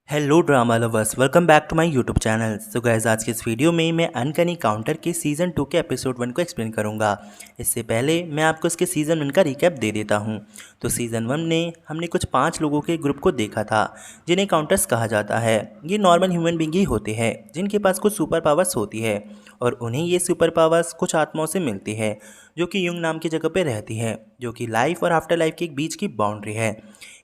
Hello drama lovers, welcome back to my YouTube channel. So guys, आज के इस video में मैं अनकैनी काउंटर के सीज़न 2 के एपिसोड 1 को एक्सप्लेन करूंगा। इससे पहले मैं आपको इसके सीज़न 1 का रिकैप दे देता हूं। तो सीज़न 1 में हमने कुछ 5 लोगों के ग्रुप को देखा था जिन्हें काउंटर्स कहा जाता है। ये नॉर्मल ह्यूमन बींग ही होते हैं जिनके पास कुछ सुपर पावर्स होती है और उन्हें ये सुपर पावर्स कुछ आत्माओं से मिलती है जो कि युंग नाम की जगह पर रहती है, जो कि लाइफ और आफ्टर लाइफ के बीच की बाउंड्री है।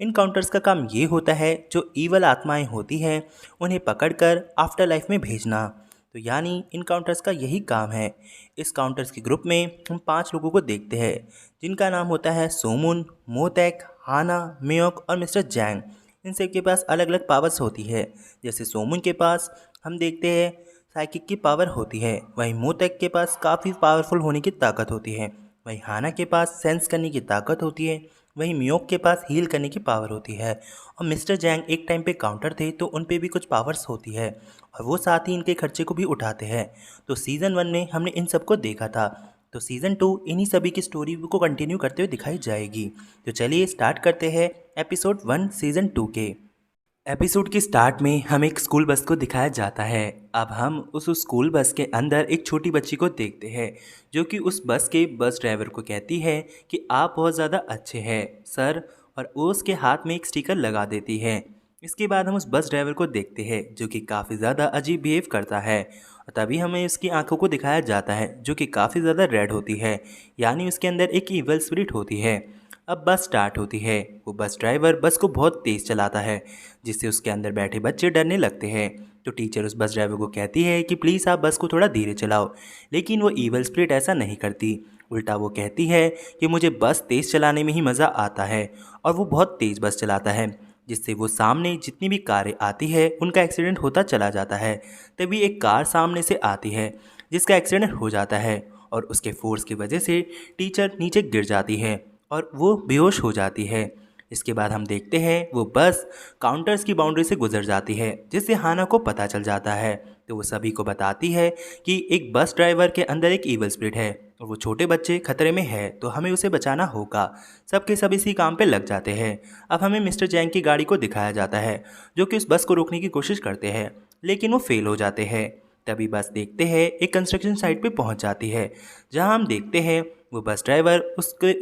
इन काउंटर्स का काम ये होता है जो ईवल आत्माएं होती हैं उन्हें पकड़कर आफ्टर लाइफ में भेजना। तो यानी इन काउंटर्स का यही काम है। इस काउंटर्स के ग्रुप में हम 5 लोगों को देखते हैं जिनका नाम होता है सोमुन, मोतेक, हाना, मियोक और मिस्टर जैंग। इन सब के पास अलग अलग पावर्स होती है। जैसे सोमुन के पास हम देखते हैं साइकिक की पावर होती है, वहीं मोतेक के पास काफ़ी पावरफुल होने की ताकत होती है, वहीं हाना के पास सेंस करने की ताकत होती है, वहीं मियोक के पास हील करने की पावर होती है और मिस्टर जैंग एक टाइम पे काउंटर थे तो उन पे भी कुछ पावर्स होती है और वो साथ ही इनके खर्चे को भी उठाते हैं। तो सीज़न 1 में हमने इन सबको देखा था। तो सीज़न 2 इन्हीं सभी की स्टोरी को कंटिन्यू करते हुए दिखाई जाएगी। तो चलिए स्टार्ट करते हैं एपिसोड 1 सीज़न 2 के। एपिसोड के स्टार्ट में हम एक स्कूल बस को दिखाया जाता है। अब हम उस स्कूल बस के अंदर एक छोटी बच्ची को देखते हैं जो कि उस बस के बस ड्राइवर को कहती है कि आप बहुत ज़्यादा अच्छे हैं सर, और वो उसके हाथ में एक स्टिकर लगा देती है। इसके बाद हम उस बस ड्राइवर को देखते हैं जो कि काफ़ी ज़्यादा अजीब बिहेव करता है और तभी हमें उसकी आंखों को दिखाया जाता है जो कि काफ़ी ज़्यादा रेड होती है, यानी उसके अंदर एक ईवल स्पिरिट होती है। अब बस स्टार्ट होती है। वो बस ड्राइवर बस को बहुत तेज़ चलाता है जिससे उसके अंदर बैठे बच्चे डरने लगते हैं। तो टीचर उस बस ड्राइवर को कहती है कि प्लीज़ आप बस को थोड़ा धीरे चलाओ, लेकिन वो ईवल स्पिरिट ऐसा नहीं करती। उल्टा वो कहती है कि मुझे बस तेज़ चलाने में ही मज़ा आता है, और वो बहुत तेज़ बस चलाता है जिससे वो सामने जितनी भी कारें आती है उनका एक्सीडेंट होता चला जाता है। तभी एक कार सामने से आती है जिसका एक्सीडेंट हो जाता है और उसके फोर्स की वजह से टीचर नीचे गिर जाती है और वो बेहोश हो जाती है। इसके बाद हम देखते हैं वो बस काउंटर्स की बाउंड्री से गुजर जाती है जिससे हाना को पता चल जाता है। तो वो सभी को बताती है कि एक बस ड्राइवर के अंदर एक ईवल स्पिरिट है और वो छोटे बच्चे खतरे में है, तो हमें उसे बचाना होगा। सबके सब इसी काम पे लग जाते हैं। अब हमें मिस्टर जैंग की गाड़ी को दिखाया जाता है जो कि उस बस को रोकने की कोशिश करते हैं लेकिन वो फेल हो जाते हैं। तभी बस देखते हैं एक कंस्ट्रक्शन साइट पे पहुंच जाती है जहां हम देखते हैं वो बस ड्राइवर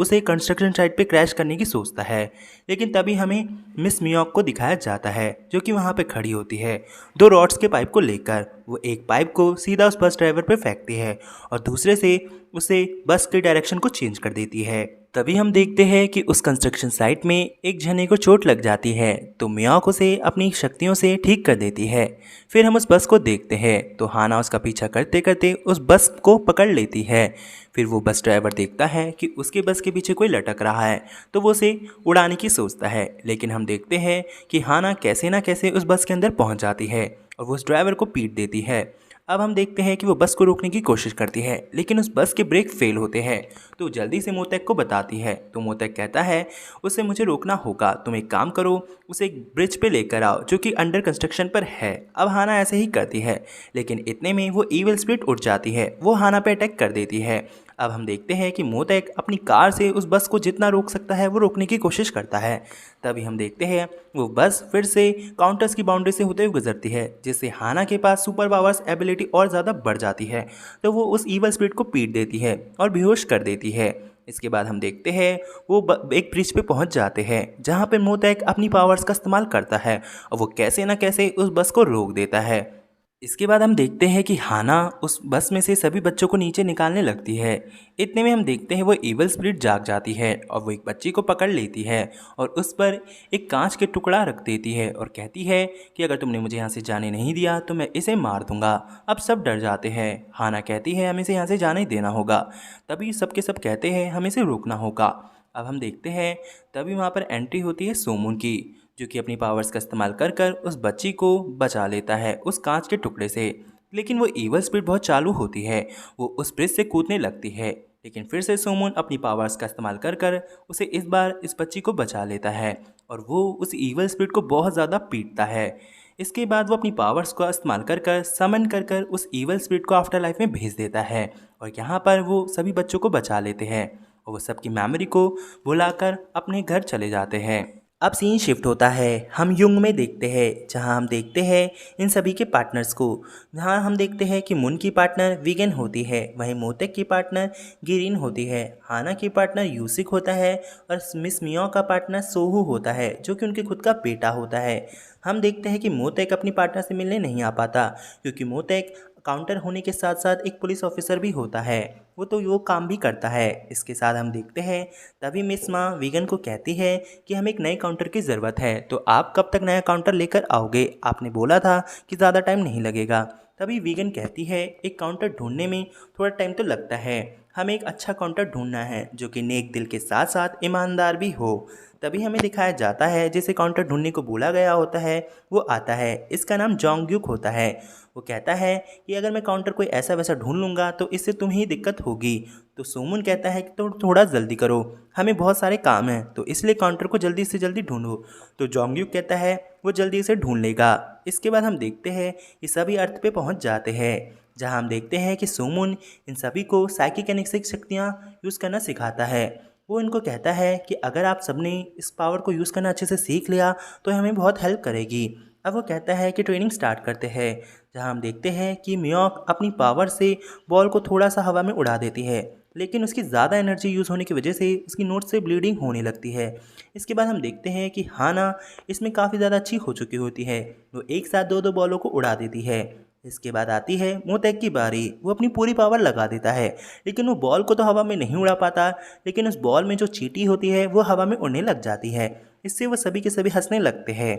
उसे कंस्ट्रक्शन साइट पे क्रैश करने की सोचता है। लेकिन तभी हमें मिस मियोक को दिखाया जाता है जो कि वहाँ पे खड़ी होती है 2 रॉड्स के पाइप को लेकर। वो एक पाइप को सीधा उस बस ड्राइवर पे फेंकती है और दूसरे से उसे बस के डायरेक्शन को चेंज कर देती है। तभी हम देखते हैं कि उस कंस्ट्रक्शन साइट में एक जने को चोट लग जाती है तो मियोक उसे अपनी शक्तियों से ठीक कर देती है। फिर हम उस बस को देखते हैं तो हाना उसका पीछा करते करते उस बस को पकड़ लेती है। फिर वो बस ड्राइवर देखता है कि उसके बस के पीछे कोई लटक रहा है तो वो उसे उड़ाने की सोचता है, लेकिन हम देखते हैं कि हाना कैसे ना कैसे उस बस के अंदर पहुंच जाती है और वो उस ड्राइवर को पीट देती है। अब हम देखते हैं कि वो बस को रोकने की कोशिश करती है लेकिन उस बस के ब्रेक फेल होते हैं तो जल्दी से मोतेक को बताती है। तो मोतेक कहता है उसे मुझे रोकना होगा, तुम एक काम करो, उसे एक ब्रिज पे लेकर आओ जो कि अंडर कंस्ट्रक्शन पर है। अब हाना ऐसे ही करती है लेकिन इतने में वो ईवल स्पिरिट उठ जाती है, वो हाना पे अटैक कर देती है। अब हम देखते हैं कि मोतेक अपनी कार से उस बस को जितना रोक सकता है वो रोकने की कोशिश करता है। तभी हम देखते हैं वो बस फिर से काउंटर्स की बाउंड्री से होते हुए गुजरती है जिससे हाना के पास सुपर पावर्स एबिलिटी और ज़्यादा बढ़ जाती है। तो वो उस ईवल स्पिरिट को पीट देती है और बेहोश कर देती है। इसके बाद हम देखते हैं वो एक ब्रिज पे पहुंच जाते हैं जहां पे मोतेक अपनी पावर्स का इस्तेमाल करता है और वो कैसे ना कैसे उस बस को रोक देता है। इसके बाद हम देखते हैं कि हाना उस बस में से सभी बच्चों को नीचे निकालने लगती है। इतने में हम देखते हैं वो ईवल स्पिरिट जाग जाती है और वो एक बच्ची को पकड़ लेती है और उस पर एक कांच के टुकड़ा रख देती है और कहती है कि अगर तुमने मुझे यहाँ से जाने नहीं दिया तो मैं इसे मार दूंगा। अब सब डर जाते हैं। हाना कहती है हमें इसे यहाँ से जाने देना होगा। तभी सबके सब कहते हैं हमें इसे रोकना होगा। अब हम देखते हैं तभी वहाँ पर एंट्री होती है सोमुन की जो कि अपनी पावर्स का इस्तेमाल कर कर उस बच्ची को बचा लेता है उस कांच के टुकड़े से। लेकिन वो ईवल स्पिरिट बहुत चालू होती है, वो उस ब्रिज से कूदने लगती है लेकिन फिर से सोमुन अपनी पावर्स का इस्तेमाल कर कर उसे इस बार इस बच्ची को बचा लेता है और वो उस ईवल स्पिरिट को बहुत ज़्यादा पीटता है। इसके बाद वो अपनी पावर्स का इस्तेमाल कर कर समन कर कर उस ईवल स्पिरिट को आफ्टर लाइफ में भेज देता है और यहाँ पर वो सभी बच्चों को बचा लेते हैं और वो सबकी मेमोरी को भुलाकर अपने घर चले जाते हैं। अब सीन शिफ्ट होता है, हम युग में देखते हैं जहां हम देखते हैं इन सभी के पार्टनर्स को। जहां हम देखते हैं कि मुन की पार्टनर विगन होती है, वहीं मोटेक की पार्टनर गिरिन होती है, हाना की पार्टनर यूसिक होता है और मिस मियो का पार्टनर सोहू होता है जो कि उनके खुद का बेटा होता है। हम देखते हैं कि मोटेक अपनी पार्टनर से मिलने नहीं आ पाता क्योंकि मोटेक काउंटर होने के साथ साथ एक पुलिस ऑफिसर भी होता है, वो काम भी करता है। इसके साथ हम देखते हैं तभी मिस माँ विगन को कहती है कि हमें एक नए काउंटर की ज़रूरत है, तो आप कब तक नया काउंटर लेकर आओगे? आपने बोला था कि ज़्यादा टाइम नहीं लगेगा। तभी विगन कहती है एक काउंटर ढूंढने में थोड़ा टाइम तो लगता है, हमें एक अच्छा काउंटर ढूंढना है जो कि नेक दिल के साथ साथ ईमानदार भी हो। तभी हमें दिखाया जाता है जिसे काउंटर ढूंढने को बोला गया होता है वो आता है, इसका नाम जोंगयुक होता है। वो कहता है कि अगर मैं काउंटर कोई ऐसा वैसा ढूंढ लूँगा तो इससे तुम्हें ही दिक्कत होगी। तो सोमन कहता है कि तो थोड़ा जल्दी करो, हमें बहुत सारे काम हैं, तो इसलिए काउंटर को जल्दी से जल्दी ढूंढो। तो जोंगयुक कहता है वो जल्दी से ढूंढ लेगा। इसके बाद हम देखते हैं ये सभी अर्थ पे पहुंच जाते हैं जहां हम देखते हैं कि सोमन इन सभी को साइकिक एंड शक्तियाँ यूज़ करना सिखाता है। वो इनको कहता है कि अगर आप सबने इस पावर को यूज़ करना अच्छे से सीख लिया तो हमें बहुत हेल्प करेगी। अब वो कहता है कि ट्रेनिंग स्टार्ट करते हैं जहां हम देखते हैं कि मियोक अपनी पावर से बॉल को थोड़ा सा हवा में उड़ा देती है, लेकिन उसकी ज़्यादा एनर्जी यूज़ होने की वजह से उसकी नोट से ब्लीडिंग होने लगती है। इसके बाद हम देखते हैं कि हाना इसमें काफ़ी ज़्यादा अच्छी हो चुकी होती है, वो एक साथ दो दो बॉलों को उड़ा देती है। इसके बाद आती है मोटेक की बारी, वो अपनी पूरी पावर लगा देता है लेकिन वो बॉल को तो हवा में नहीं उड़ा पाता, लेकिन उस बॉल में जो चींटी होती है वो हवा में उड़ने लग जाती है। इससे वो सभी के सभी हंसने लगते हैं।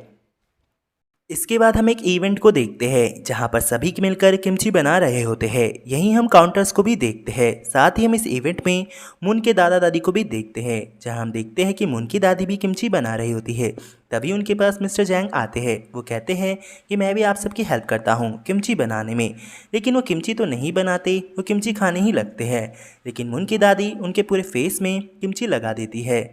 इसके बाद हम एक इवेंट को देखते हैं जहां पर सभी मिलकर किमची बना रहे होते हैं। यहीं हम काउंटर्स को भी देखते हैं, साथ ही हम इस इवेंट में मुन के दादा दादी को भी देखते हैं जहां हम देखते हैं कि मुन की दादी भी किमची बना रही होती है। तभी उनके पास मिस्टर जैंग आते हैं, वो कहते हैं कि मैं भी आप सबकी हेल्प करता हूँ किमची बनाने में, लेकिन वो किमची तो नहीं बनाते, वो किमची खाने ही लगते हैं। लेकिन मुन की दादी उनके पूरे फेस में किमची लगा देती है।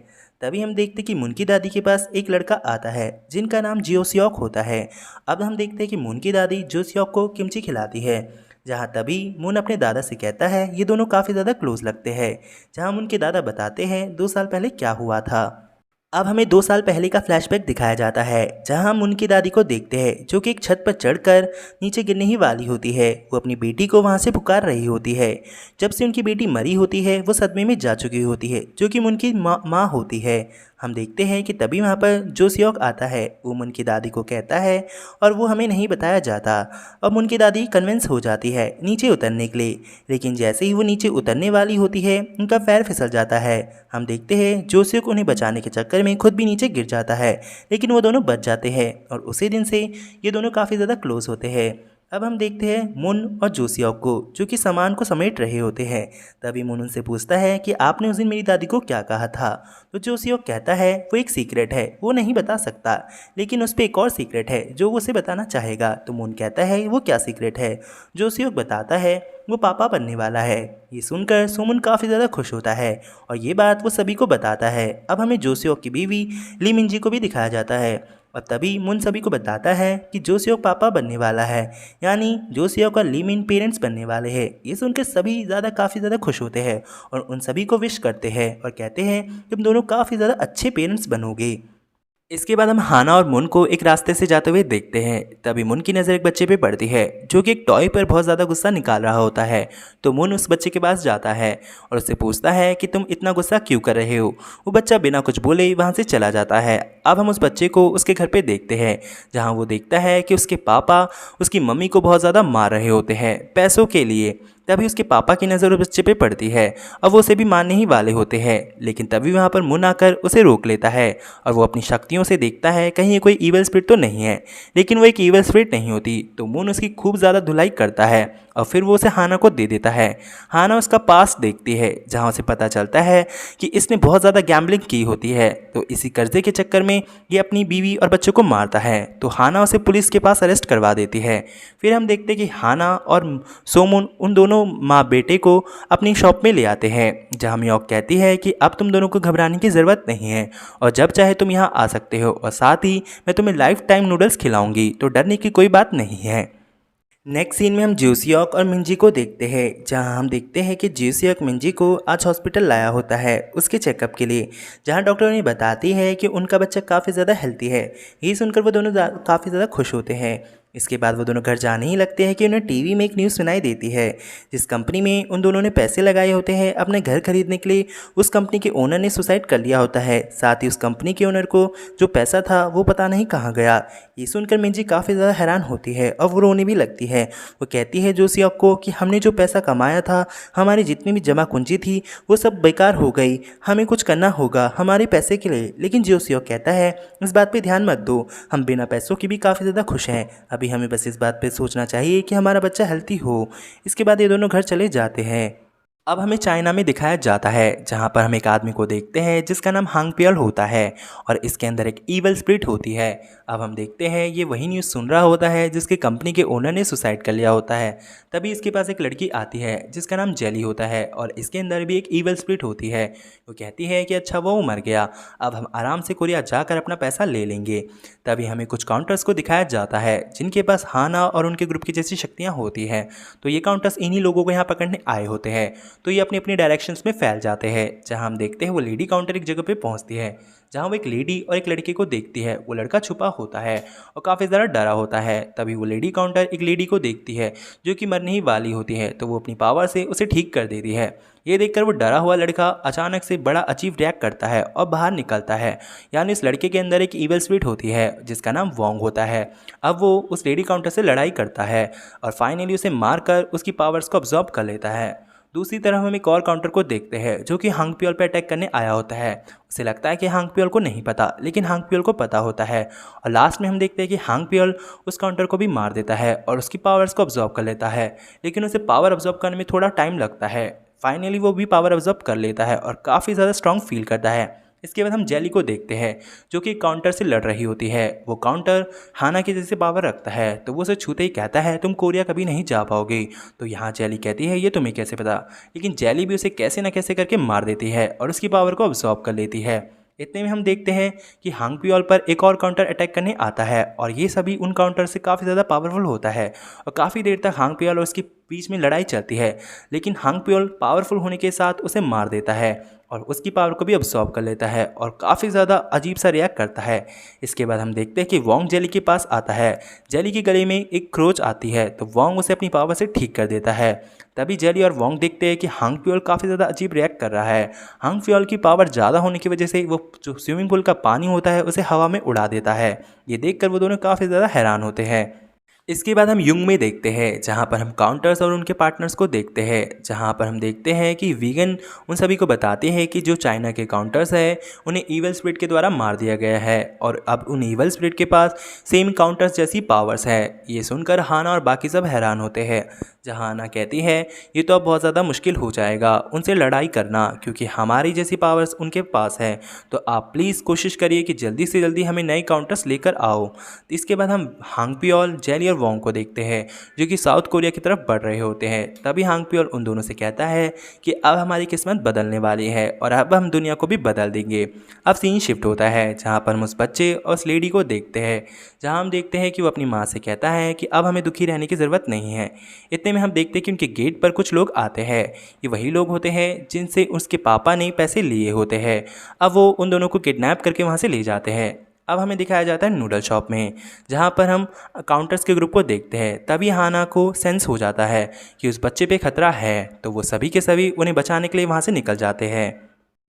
तभी हम देखते कि मुन की दादी के पास एक लड़का आता है जिनका नाम जियोसियोक होता है। अब हम देखते हैं कि मुन की दादी जियोसियोक को किमची खिलाती है, जहाँ तभी मुन अपने दादा से कहता है ये दोनों काफ़ी ज़्यादा क्लोज लगते हैं। जहाँ मुन के दादा बताते हैं 2 साल पहले क्या हुआ था। अब हमें 2 साल पहले का फ्लैशबैक दिखाया जाता है जहां हम उनकी दादी को देखते हैं जो कि एक छत पर चढ़कर नीचे गिरने ही वाली होती है। वो अपनी बेटी को वहां से पुकार रही होती है। जब से उनकी बेटी मरी होती है वो सदमे में जा चुकी होती है जो कि उनकी माँ होती है। हम देखते हैं कि तभी वहाँ पर जो सियोक आता है, वो मुन की दादी को कहता है और वो हमें नहीं बताया जाता। अब मुन की दादी कन्विंस हो जाती है नीचे उतरने के लिए, लेकिन जैसे ही वो नीचे उतरने वाली होती है उनका पैर फिसल जाता है। हम देखते हैं जो सियोक उन्हें बचाने के चक्कर में खुद भी नीचे गिर जाता है, लेकिन वो दोनों बच जाते हैं और उसी दिन से ये दोनों काफ़ी ज़्यादा क्लोज होते हैं। अब हम देखते हैं मुन और जोसियोक को जो कि सामान को समेट रहे होते हैं। तभी मुन उनसे पूछता है कि आपने उस दिन मेरी दादी को क्या कहा था। तो जोसियोक कहता है वो एक सीक्रेट है, वो नहीं बता सकता, लेकिन उस पर एक और सीक्रेट है जो वो उसे बताना चाहेगा। तो मुन कहता है वो क्या सीक्रेट है। जोसियोक बताता है वो पापा बनने वाला है। ये सुनकर सुमन काफ़ी ज़्यादा खुश होता है और ये बात वो सभी को बताता है। अब हमें जोसियोक की बीवी ली मिंजी को भी दिखाया जाता है और तभी मुन सभी को बताता है कि जोसियोक पापा बनने वाला है, यानी जोसियोक और लीमिन पेरेंट्स बनने वाले हैं। ये सुनकर सभी काफ़ी ज़्यादा खुश होते हैं और उन सभी को विश करते हैं और कहते हैं तुम दोनों काफ़ी ज़्यादा अच्छे पेरेंट्स बनोगे। इसके बाद हम हाना और मुन को एक रास्ते से जाते हुए देखते हैं। तभी मुन की नज़र एक बच्चे पे पड़ती है जो कि एक टॉय पर बहुत ज़्यादा गुस्सा निकाल रहा होता है। तो मुन उस बच्चे के पास जाता है और उससे पूछता है कि तुम इतना गुस्सा क्यों कर रहे हो। वो बच्चा बिना कुछ बोले वहाँ से चला जाता है। अब हम उस बच्चे को उसके घर पे देखते हैं जहाँ वो देखता है कि उसके पापा उसकी मम्मी को बहुत ज़्यादा मार रहे होते हैं पैसों के लिए। तभी उसके पापा की नज़र उस बच्चे पे पड़ती है और वो उसे भी मारने ही वाले होते हैं, लेकिन तभी वहाँ पर मुन आकर उसे रोक लेता है और वो अपनी शक्तियों से देखता है कहीं ये कोई ईवल स्पिरिट तो नहीं है, लेकिन वो एक ईवल स्पिरिट नहीं होती। तो मुन उसकी खूब ज़्यादा धुलाई करता है और फिर वो उसे हाना को दे देता है। हाना उसका पास्ट देखती है जहाँ उसे पता चलता है कि इसने बहुत ज़्यादा गैम्बलिंग की होती है, तो इसी कर्जे के चक्कर में ये अपनी बीवी और बच्चों को मारता है। तो हाना उसे पुलिस के पास अरेस्ट करवा देती है। फिर हम देखते हैं कि हाना और सोमुन उन दोनों माँ बेटे को अपनी शॉप में ले आते हैं जहाँ मियोक कहती है कि अब तुम दोनों को घबराने की ज़रूरत नहीं है और जब चाहे तुम यहाँ आ सकते हो और साथ ही मैं तुम्हें लाइफ टाइम नूडल्स खिलाऊंगी, तो डरने की कोई बात नहीं है। नेक्स्ट सीन में हम ज्यूसियोक और मिंजी को देखते हैं, जहां हम देखते हैं कि ज्यूसियोक मिंजी को आज हॉस्पिटल लाया होता है उसके चेकअप के लिए, जहां डॉक्टर उन्हें बताती है कि उनका बच्चा काफ़ी ज़्यादा हेल्दी है। ये सुनकर वो दोनों काफ़ी ज़्यादा खुश होते हैं। इसके बाद वो दोनों घर जाने ही लगते हैं कि उन्हें टीवी में एक न्यूज़ सुनाई देती है, जिस कंपनी में उन दोनों ने पैसे लगाए होते हैं अपने घर खरीदने के लिए, उस कंपनी के ओनर ने सुसाइड कर लिया होता है। साथ ही उस कंपनी के ओनर को जो पैसा था वो पता नहीं कहाँ गया। ये सुनकर मिंजी काफ़ी ज़्यादा हैरान होती है और वो रोने भी लगती है। वो कहती है जोसियोक को कि हमने जो पैसा कमाया था, हमारी जितनी भी जमा पूंजी थी, वो सब बेकार हो गई, हमें कुछ करना होगा हमारे पैसे के लिए। लेकिन जोसियोक कहता है इस बात पे ध्यान मत दो, हम बिना पैसों के भी काफ़ी ज़्यादा खुश हैं, अभी हमें बस इस बात पे सोचना चाहिए कि हमारा बच्चा हेल्थी हो। इसके बाद ये दोनों घर चले जाते हैं। अब हमें चाइना में दिखाया जाता है, जहाँ पर हम एक आदमी को देखते हैं जिसका नाम हांग पियल होता है और इसके अंदर एक ईवल स्पिरिट होती है। अब हम देखते हैं ये वही न्यूज़ सुन रहा होता है जिसके कंपनी के ओनर ने सुसाइड कर लिया होता है। तभी इसके पास एक लड़की आती है जिसका नाम जेली होता है और इसके अंदर भी एक ईवल स्पिरिट होती है। वो कहती है कि अच्छा वो मर गया, अब हम आराम से कोरिया जाकर अपना पैसा ले लेंगे। तभी हमें कुछ काउंटर्स को दिखाया जाता है जिनके पास हाना और उनके ग्रुप की जैसी शक्तियाँ होती हैं। तो ये काउंटर्स इन्हीं लोगों को यहाँ पकड़ने आए होते हैं। तो ये अपनी अपनी डायरेक्शंस में फैल जाते हैं, जहां हम देखते हैं वो लेडी काउंटर एक जगह पे पहुंचती है, जहां वो एक लेडी और एक लड़के को देखती है। वो लड़का छुपा होता है और काफ़ी ज़्यादा डरा होता है। तभी वो लेडी काउंटर एक लेडी को देखती है जो कि मरने ही वाली होती है, तो वो अपनी पावर से उसे ठीक कर देती है। ये देखकर वो डरा हुआ लड़का अचानक से बड़ा अजीब रिएक्ट करता है और बाहर निकलता है। यानी इस लड़के के अंदर एक ईवल स्पिरिट होती है जिसका नाम वोंग होता है। अब वो उस लेडी काउंटर से लड़ाई करता है और फाइनली उसे मारकर उसकी पावर्स को अब्जॉर्ब कर लेता है। दूसरी तरफ हम एक और काउंटर को देखते हैं जो कि हांग पियोल पे अटैक करने आया होता है। उसे लगता है कि हांग पियोल को नहीं पता, लेकिन हांग पियोल को पता होता है और लास्ट में हम देखते हैं कि हांग पियोल उस काउंटर को भी मार देता है और उसकी पावर्स को अब्जॉर्ब कर लेता है। लेकिन उसे पावर अब्जॉर्ब करने में थोड़ा टाइम लगता है। फाइनली वो भी पावर अब्जॉर्ब कर लेता है और काफ़ी ज़्यादा स्ट्रांग फील करता है। इसके बाद हम जेली को देखते हैं जो कि काउंटर से लड़ रही होती है। वो काउंटर हाना की जैसे पावर रखता है, तो वो उसे छूते ही कहता है तुम कोरिया कभी नहीं जा पाओगे। तो यहाँ जेली कहती है ये तुम्हें कैसे पता, लेकिन जेली भी उसे कैसे न कैसे करके मार देती है और उसकी पावर को अब्सॉर्ब कर लेती है। इतने में हम देखते हैं कि हांग पियोल पर एक और काउंटर अटैक करने आता है और ये सभी उन काउंटर से काफ़ी ज़्यादा पावरफुल होता है और काफ़ी देर तक हांग पियोल और उसके बीच में लड़ाई चलती है। लेकिन हांग पियोल पावरफुल होने के साथ उसे मार देता है और उसकी पावर को भी अब्सॉर्ब कर लेता है और काफ़ी ज़्यादा अजीब सा रिएक्ट करता है। इसके बाद हम देखते हैं कि वोंग जेली के पास आता है। जेली के गले में एक क्रोच आती है, तो वोंग उसे अपनी पावर से ठीक कर देता है। तभी जेली और वोंग देखते हैं कि हांग पियोल काफ़ी ज़्यादा अजीब रिएक्ट कर रहा है। हांग पियोल की पावर ज़्यादा होने की वजह से वो जो स्विमिंग पूल का पानी होता है उसे हवा में उड़ा देता है। ये देखकर वो दोनों काफ़ी ज़्यादा हैरान होते हैं। इसके बाद हम युंग में देखते हैं, जहाँ पर हम काउंटर्स और उनके पार्टनर्स को देखते हैं, जहाँ पर हम देखते हैं कि वीगन उन सभी को बताते हैं कि जो चाइना के काउंटर्स है उन्हें ईवल स्पिरिट के द्वारा मार दिया गया है और अब उन ईवल स्पिरिट के पास सेम काउंटर्स जैसी पावर्स है। ये सुनकर हाना और बाकी सब हैरान होते हैं, जहाँ हाना कहती है ये तो अब बहुत ज़्यादा मुश्किल हो जाएगा उनसे लड़ाई करना, क्योंकि हमारी जैसी पावर्स उनके पास है। तो आप प्लीज़ कोशिश करिए कि जल्दी से जल्दी हमें नए काउंटर्स लेकर आओ। इसके बाद हम हांग पियोल, जेली और वोंग को देखते हैं जो कि साउथ कोरिया की तरफ बढ़ रहे होते हैं। तभी हांग पियोल उन दोनों से कहता है कि अब हमारी किस्मत बदलने वाली है और अब हम दुनिया को भी बदल देंगे। अब सीन शिफ्ट होता है जहाँ पर हम उस बच्चे और उस लेडी को देखते हैं, जहाँ हम देखते हैं कि वो अपनी माँ से कहता है कि अब हमें दुखी रहने की ज़रूरत नहीं है। इतने में हम देखते हैं कि उनके गेट पर कुछ लोग आते हैं। ये वही लोग होते हैं जिनसे उसके पापा ने पैसे लिए होते हैं। अब वो उन दोनों को किडनैप करके वहाँ से ले जाते हैं। अब हमें दिखाया जाता है नूडल शॉप में, जहाँ पर हम काउंटर्स के ग्रुप को देखते हैं। तभी हाना को सेंस हो जाता है कि उस बच्चे पे खतरा है, तो वो सभी के सभी उन्हें बचाने के लिए वहाँ से निकल जाते हैं।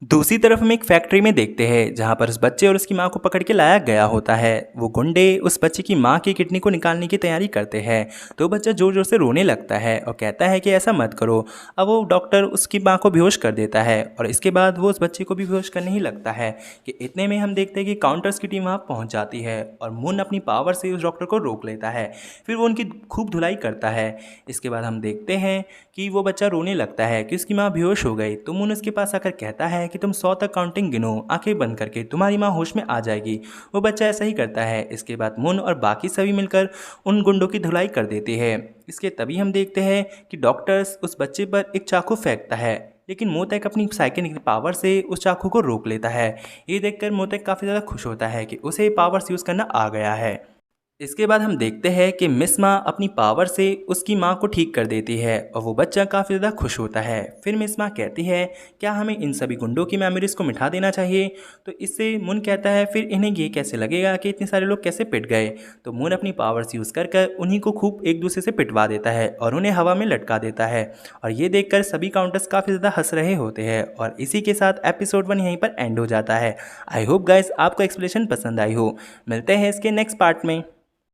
दूसरी तरफ हम एक फैक्ट्री में देखते हैं जहाँ पर उस बच्चे और उसकी माँ को पकड़ के लाया गया होता है। वो गुंडे उस बच्चे की माँ की किडनी को निकालने की तैयारी करते हैं, तो बच्चा जोर जोर से रोने लगता है और कहता है कि ऐसा मत करो। अब वो डॉक्टर उसकी माँ को बेहोश कर देता है और इसके बाद वो उस बच्चे को भी बेहोश करने ही लगता है कि इतने में हम देखते हैं कि काउंटर्स की टीम वहाँ पहुँच जाती है और मुन अपनी पावर से उस डॉक्टर को रोक लेता है। फिर वो उनकी खूब धुलाई करता है। इसके बाद हम देखते हैं कि वो बच्चा रोने लगता है कि उसकी माँ बेहोश हो गई। तो मुन उसके पास आकर कहता है कि तुम 100 तक काउंटिंग गिनो, आंखें बंद करके, तुम्हारी माँ होश में आ जाएगी। वो बच्चा ऐसा ही करता है। इसके बाद मुन और बाकी सभी मिलकर उन गुंडों की धुलाई कर देते हैं। इसके तभी हम देखते हैं कि डॉक्टर्स उस बच्चे पर एक चाकू फेंकता है, लेकिन मोतेक अपनी साइकिल पावर से उस चाकू को रोक लेता है। ये देखकर मोतेक काफ़ी ज़्यादा खुश होता है कि उसे पावर्स यूज़ करना आ गया है। इसके बाद हम देखते हैं कि मिस माँ अपनी पावर से उसकी माँ को ठीक कर देती है और वो बच्चा काफ़ी ज़्यादा खुश होता है। फिर मिस माँ कहती है क्या हमें इन सभी गुंडों की मेमोरीज़ को मिटा देना चाहिए। तो इससे मुन कहता है फिर इन्हें ये कैसे लगेगा कि इतने सारे लोग कैसे पिट गए। तो मुन अपनी पावर्स यूज़ कर कर उन्हीं को खूब एक दूसरे से पिटवा देता है और उन्हें हवा में लटका देता है। और ये देखकर सभी काउंटर्स काफ़ी ज़्यादा हंस रहे होते हैं और इसी के साथ एपिसोड 1 यहीं पर एंड हो जाता है। आई होप गाइस आपको एक्सप्लेनेशन पसंद आई हो। मिलते हैं इसके नेक्स्ट पार्ट में।